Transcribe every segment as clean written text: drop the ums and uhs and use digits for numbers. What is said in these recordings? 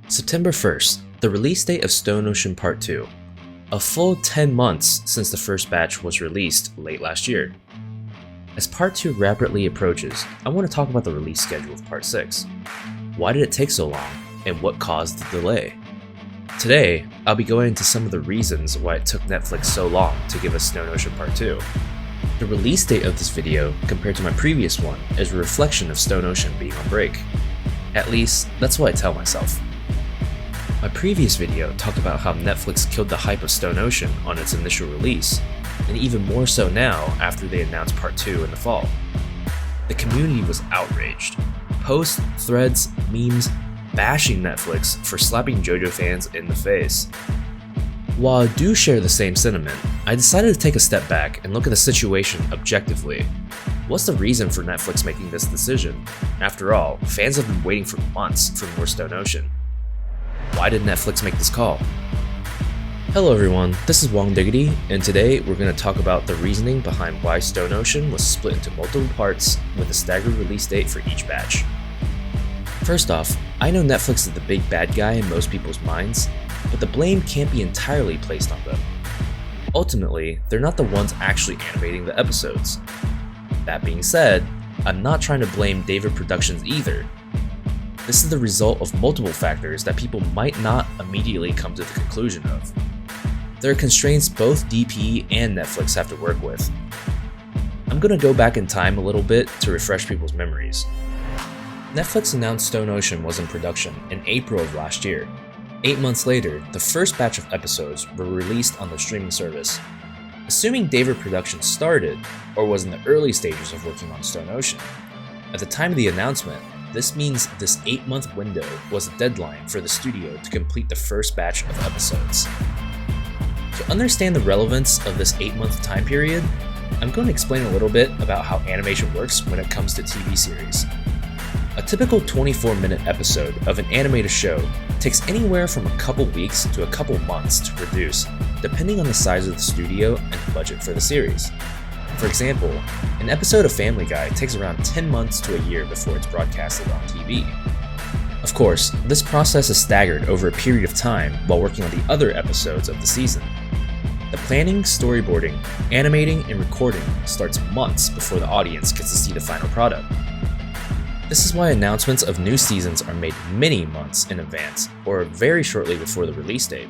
September 1st, the release date of Stone Ocean Part 2. A full 10 months since the first batch was released late last year. As Part 2 rapidly approaches, I want to talk about the release schedule of Part 6. Why did it take so long, and what caused the delay? Today, I'll be going into some of the reasons why it took Netflix so long to give us Stone Ocean Part 2. The release date of this video, compared to my previous one, is a reflection of Stone Ocean being on break. At least, that's what I tell myself. My previous video talked about how Netflix killed the hype of Stone Ocean on its initial release, and even more so now after they announced Part 2 in the fall. The community was outraged. Posts, threads, memes, bashing Netflix for slapping JoJo fans in the face. While I do share the same sentiment, I decided to take a step back and look at the situation objectively. What's the reason for Netflix making this decision? After all, fans have been waiting for months for more Stone Ocean. Why did Netflix make this call? Hello everyone, this is Wong Diggity, and today we're going to talk about the reasoning behind why Stone Ocean was split into multiple parts with a staggered release date for each batch. First off, I know Netflix is the big bad guy in most people's minds, but the blame can't be entirely placed on them. Ultimately, they're not the ones actually animating the episodes. That being said, I'm not trying to blame David Productions either. This is the result of multiple factors that people might not immediately come to the conclusion of. There are constraints both DP and Netflix have to work with. I'm going to go back in time a little bit to refresh people's memories. Netflix announced Stone Ocean was in production in April of last year. 8 months later, the first batch of episodes were released on the streaming service. Assuming David Productions started, or was in the early stages of working on Stone Ocean, at the time of the announcement, this means this 8-month window was a deadline for the studio to complete the first batch of episodes. To understand the relevance of this 8-month time period, I'm going to explain a little bit about how animation works when it comes to TV series. A typical 24-minute episode of an animated show takes anywhere from a couple weeks to a couple months to produce, depending on the size of the studio and the budget for the series. For example, an episode of Family Guy takes around 10 months to a year before it's broadcasted on TV. Of course, this process is staggered over a period of time while working on the other episodes of the season. The planning, storyboarding, animating, and recording starts months before the audience gets to see the final product. This is why announcements of new seasons are made many months in advance, or very shortly before the release date.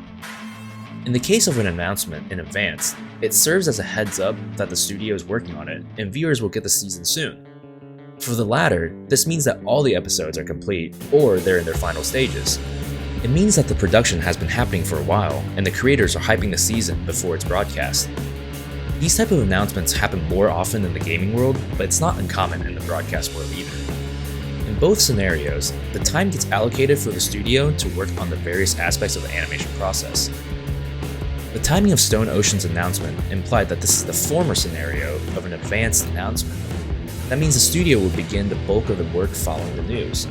In the case of an announcement in advance, it serves as a heads up that the studio is working on it and viewers will get the season soon. For the latter, this means that all the episodes are complete or they're in their final stages. It means that the production has been happening for a while and the creators are hyping the season before it's broadcast. These type of announcements happen more often in the gaming world, but it's not uncommon in the broadcast world either. In both scenarios, the time gets allocated for the studio to work on the various aspects of the animation process. The timing of Stone Ocean's announcement implied that this is the former scenario of an advanced announcement. That means the studio would begin the bulk of the work following the news.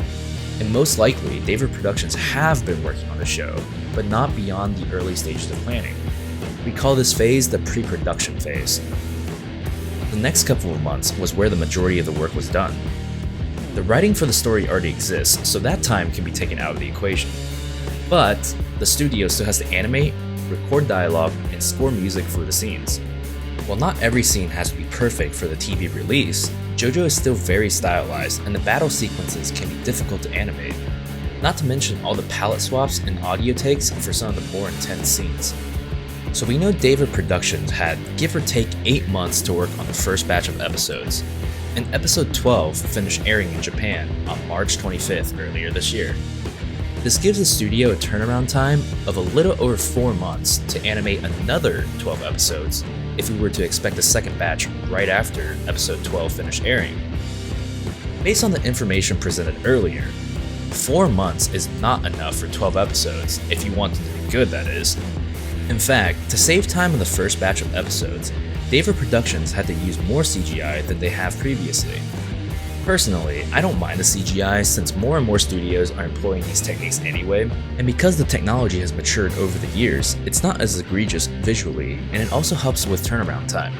And most likely, David Productions have been working on the show, but not beyond the early stages of planning. We call this phase the pre-production phase. The next couple of months was where the majority of the work was done. The writing for the story already exists, so that time can be taken out of the equation. But the studio still has to animate, record dialogue, and score music for the scenes. While not every scene has to be perfect for the TV release, JoJo is still very stylized and the battle sequences can be difficult to animate, not to mention all the palette swaps and audio takes for some of the more intense scenes. So we know David Productions had give or take 8 months to work on the first batch of episodes, and episode 12 finished airing in Japan on March 25th earlier this year. This gives the studio a turnaround time of a little over 4 months to animate another 12 episodes if we were to expect a second batch right after episode 12 finished airing. Based on the information presented earlier, 4 months is not enough for 12 episodes if you want them to be good, that is. In fact, to save time on the first batch of episodes, David Productions had to use more CGI than they have previously. Personally, I don't mind the CGI since more and more studios are employing these techniques anyway, and because the technology has matured over the years, it's not as egregious visually, and it also helps with turnaround time.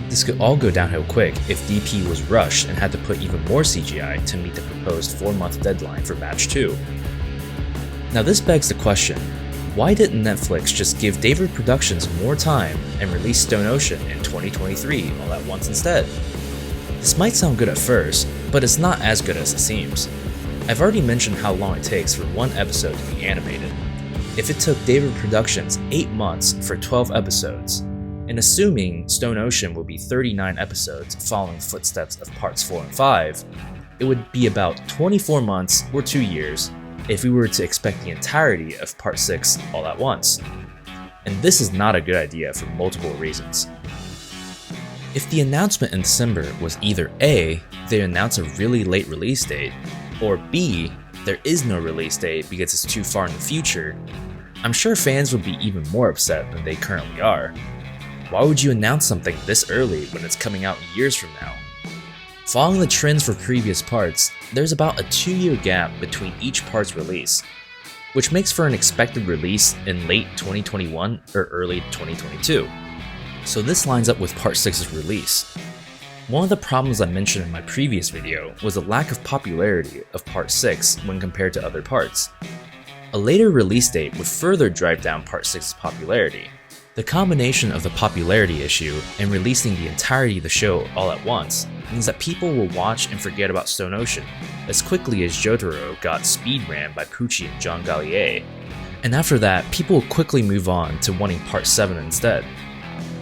This could all go downhill quick if DP was rushed and had to put even more CGI to meet the proposed 4-month deadline for Batch 2. Now this begs the question, why didn't Netflix just give David Productions more time and release Stone Ocean in 2023 all at once instead? This might sound good at first, but it's not as good as it seems. I've already mentioned how long it takes for one episode to be animated. If it took David Productions 8 months for 12 episodes, and assuming Stone Ocean will be 39 episodes following the footsteps of parts 4 and 5, it would be about 24 months or 2 years if we were to expect the entirety of part 6 all at once. And this is not a good idea for multiple reasons. If the announcement in December was either A, they announce a really late release date, or B, there is no release date because it's too far in the future, I'm sure fans would be even more upset than they currently are. Why would you announce something this early when it's coming out years from now? Following the trends for previous parts, there's about a 2-year gap between each part's release, which makes for an expected release in late 2021 or early 2022. So this lines up with part 6's release. One of the problems I mentioned in my previous video was the lack of popularity of part 6 when compared to other parts. A later release date would further drive down part 6's popularity. The combination of the popularity issue and releasing the entirety of the show all at once means that people will watch and forget about Stone Ocean as quickly as Jotaro got speed ran by Pucci and John Gallier, and after that people will quickly move on to wanting part 7 instead.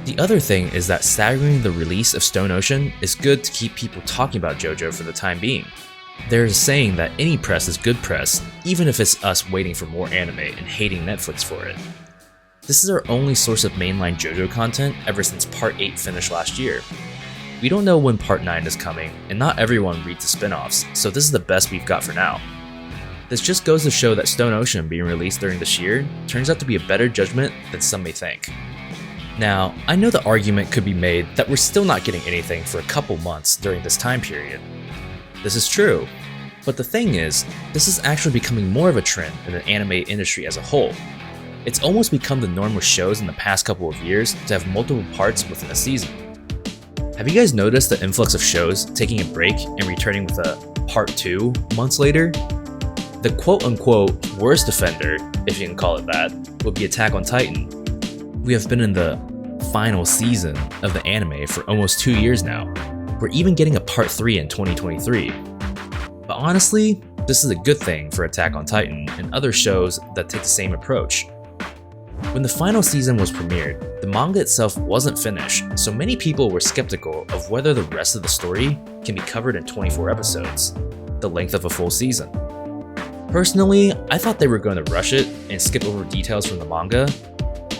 The other thing is that staggering the release of Stone Ocean is good to keep people talking about JoJo for the time being. There's a saying that any press is good press, even if it's us waiting for more anime and hating Netflix for it. This is our only source of mainline JoJo content ever since Part 8 finished last year. We don't know when Part 9 is coming, and not everyone reads the spin-offs, so this is the best we've got for now. This just goes to show that Stone Ocean being released during this year turns out to be a better judgment than some may think. Now, I know the argument could be made that we're still not getting anything for a couple months during this time period. This is true, but the thing is, this is actually becoming more of a trend in the anime industry as a whole. It's almost become the norm with shows in the past couple of years to have multiple parts within a season. Have you guys noticed the influx of shows taking a break and returning with a part 2 months later? The quote-unquote worst offender, if you can call it that, would be Attack on Titan. We have been in the final season of the anime for almost 2 years now. We're even getting a part 3 in 2023. But honestly, this is a good thing for Attack on Titan and other shows that take the same approach. When the final season was premiered, the manga itself wasn't finished, so many people were skeptical of whether the rest of the story can be covered in 24 episodes, the length of a full season. Personally, I thought they were going to rush it and skip over details from the manga,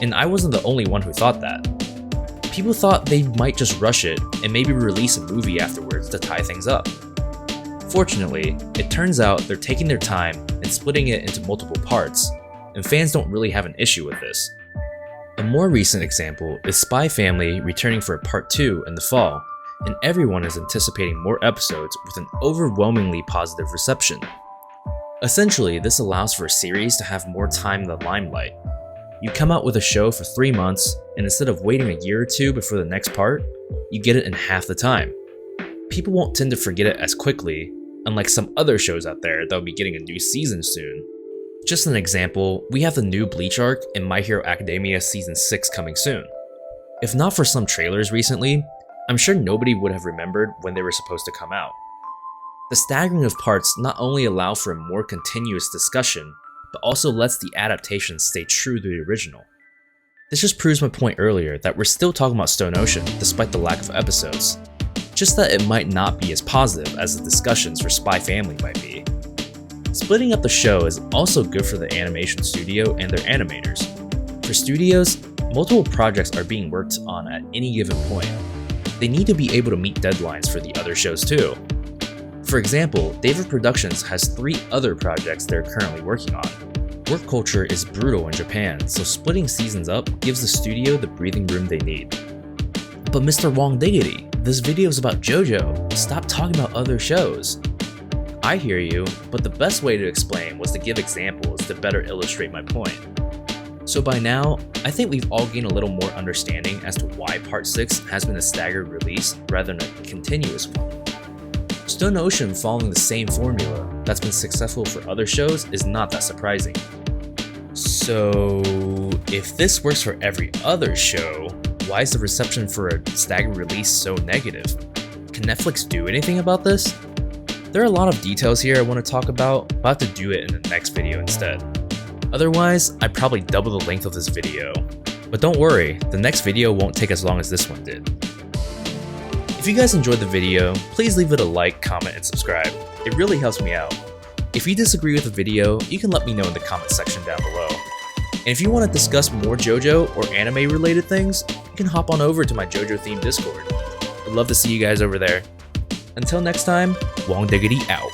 and I wasn't the only one who thought that. People thought they might just rush it and maybe release a movie afterwards to tie things up. Fortunately, it turns out they're taking their time and splitting it into multiple parts, and fans don't really have an issue with this. A more recent example is Spy Family returning for a part 2 in the fall, and everyone is anticipating more episodes with an overwhelmingly positive reception. Essentially, this allows for a series to have more time in the limelight. You come out with a show for 3 months, and instead of waiting a year or 2 before the next part, you get it in half the time. People won't tend to forget it as quickly, unlike some other shows out there that will be getting a new season soon. Just an example, we have the new Bleach arc and My Hero Academia Season 6 coming soon. If not for some trailers recently, I'm sure nobody would have remembered when they were supposed to come out. The staggering of parts not only allow for a more continuous discussion, but also lets the adaptation stay true to the original. This just proves my point earlier that we're still talking about Stone Ocean despite the lack of episodes. Just that it might not be as positive as the discussions for Spy Family might be. Splitting up the show is also good for the animation studio and their animators. For studios, multiple projects are being worked on at any given point. They need to be able to meet deadlines for the other shows too. For example, David Productions has 3 other projects they're currently working on. Work culture is brutal in Japan, so splitting seasons up gives the studio the breathing room they need. But Mr. Wong Diggity, this video is about JoJo. Stop talking about other shows. I hear you, but the best way to explain was to give examples to better illustrate my point. So by now, I think we've all gained a little more understanding as to why Part 6 has been a staggered release rather than a continuous one. Stone Ocean following the same formula that's been successful for other shows is not that surprising. So, if this works for every other show, why is the reception for a staggered release so negative? Can Netflix do anything about this? There are a lot of details here I want to talk about, but I have to do it in the next video instead. Otherwise, I'd probably double the length of this video. But don't worry, the next video won't take as long as this one did. If you guys enjoyed the video, please leave it a like, comment, and subscribe. It really helps me out. If you disagree with the video, you can let me know in the comment section down below. And if you want to discuss more JoJo or anime related things, you can hop on over to my JoJo themed Discord. I'd love to see you guys over there. Until next time, Wong Diggity out.